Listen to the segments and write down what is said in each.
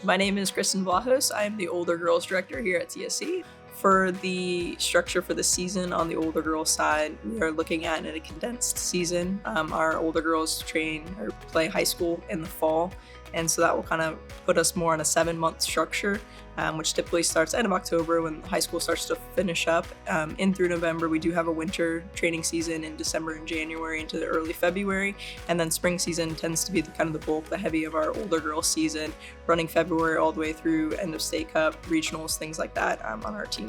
My name is Kristen Vlahos. I am the older girls director here at TSC. For the structure for the season on the older girls side, we are looking at a condensed season. Our older girls train or play high school in the fall, and so that will kind of put us more on a 7-month structure, which typically starts end of October when high school starts to finish up. In through November, we do have a winter training season in December and January into the early February, and then spring season tends to be the bulk, the heavy of our older girls season, running February all the way through end of state cup, regionals, things like that on our teams.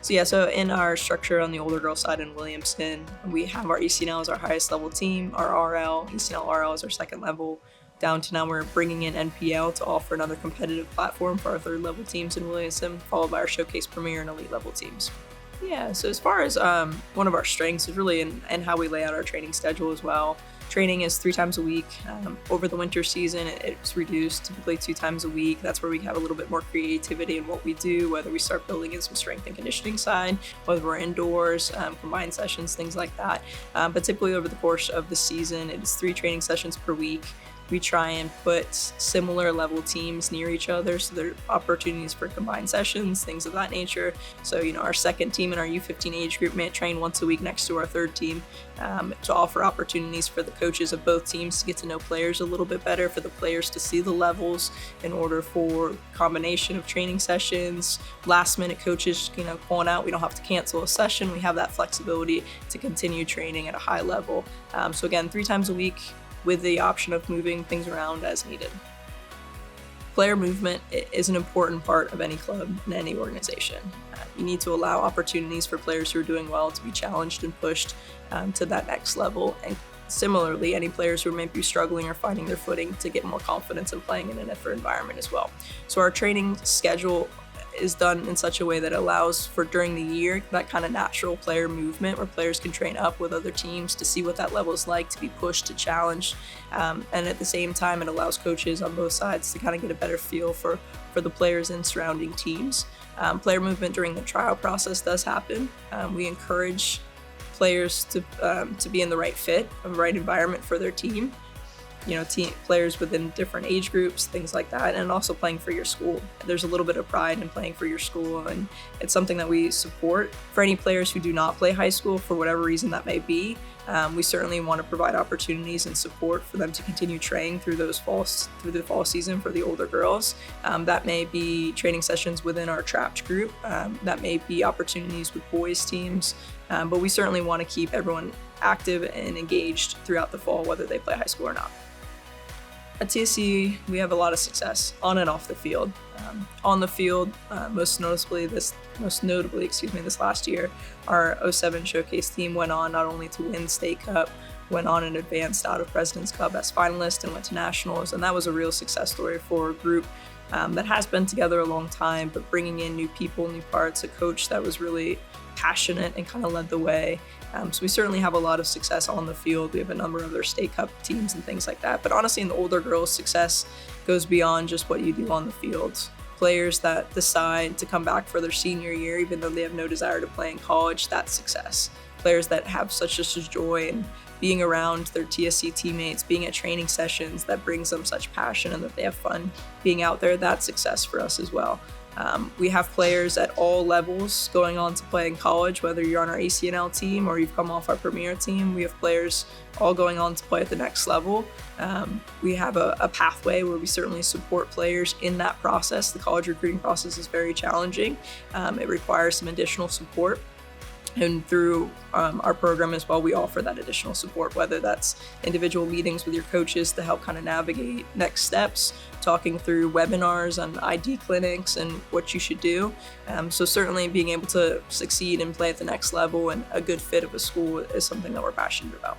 So in our structure on the older girl side in Williamston, we have our ECNL as our highest level team, our RL, ECNL RL is our second level. Down to now we're bringing in NPL to offer another competitive platform for our third level teams in Williamston, followed by our Showcase Premier and Elite level teams. Yeah, so as far as one of our strengths is really in how we lay out our training schedule as well. Training is 3 times a week. Over the winter season, it's reduced, typically 2 times a week. That's where we have a little bit more creativity in what we do, whether we start building in some strength and conditioning side, whether we're indoors, combined sessions, things like that. But typically over the course of the season, it's 3 training sessions per week. We try and put similar level teams near each other, so there are opportunities for combined sessions, things of that nature. So, our second team in our U15 age group may train once a week next to our third team to offer opportunities for the coaches of both teams to get to know players a little bit better, for the players to see the levels in order for combination of training sessions, last minute coaches, pulling out. We don't have to cancel a session. We have that flexibility to continue training at a high level. So again, 3 times a week, with the option of moving things around as needed. Player movement is an important part of any club and any organization. You need to allow opportunities for players who are doing well to be challenged and pushed to that next level. And similarly, any players who may be struggling or finding their footing to get more confidence in playing in an effort environment as well. So our training schedule is done in such a way that allows for during the year that kind of natural player movement where players can train up with other teams to see what that level is like, to be pushed, to challenge, and at the same time it allows coaches on both sides to kind of get a better feel for the players and surrounding teams. Player movement during the trial process does happen. We encourage players to be in the right fit, the right environment for their team. Players within different age groups, things like that, and also playing for your school. There's a little bit of pride in playing for your school, and it's something that we support. For any players who do not play high school, for whatever reason that may be, we certainly want to provide opportunities and support for them to continue training through the fall season for the older girls. That may be training sessions within our trapped group. That may be opportunities with boys teams, but we certainly want to keep everyone active and engaged throughout the fall, whether they play high school or not. At TSC, we have a lot of success on and off the field. On the field, most notably this last year, our 07 Showcase team went on not only to win State Cup, went on and advanced out of President's Cup as finalists and went to Nationals, and that was a real success story for a group that has been together a long time, but bringing in new people, new parts, a coach that was really passionate and kind of led the way. So we certainly have a lot of success on the field. We have a number of other state cup teams and things like that. But honestly, in the older girls, success goes beyond just what you do on the field. Players that decide to come back for their senior year, even though they have no desire to play in college, that's success. Players that have such a joy in being around their TSC teammates, being at training sessions, that brings them such passion and that they have fun being out there, that's success for us as well. We have players at all levels going on to play in college, whether you're on our ACNL team or you've come off our Premier team. We have players all going on to play at the next level. We have a pathway where we certainly support players in that process. The college recruiting process is very challenging. It requires some additional support. And through our program as well, we offer that additional support, whether that's individual meetings with your coaches to help kind of navigate next steps, talking through webinars on ID clinics and what you should do. So certainly being able to succeed and play at the next level and a good fit of a school is something that we're passionate about.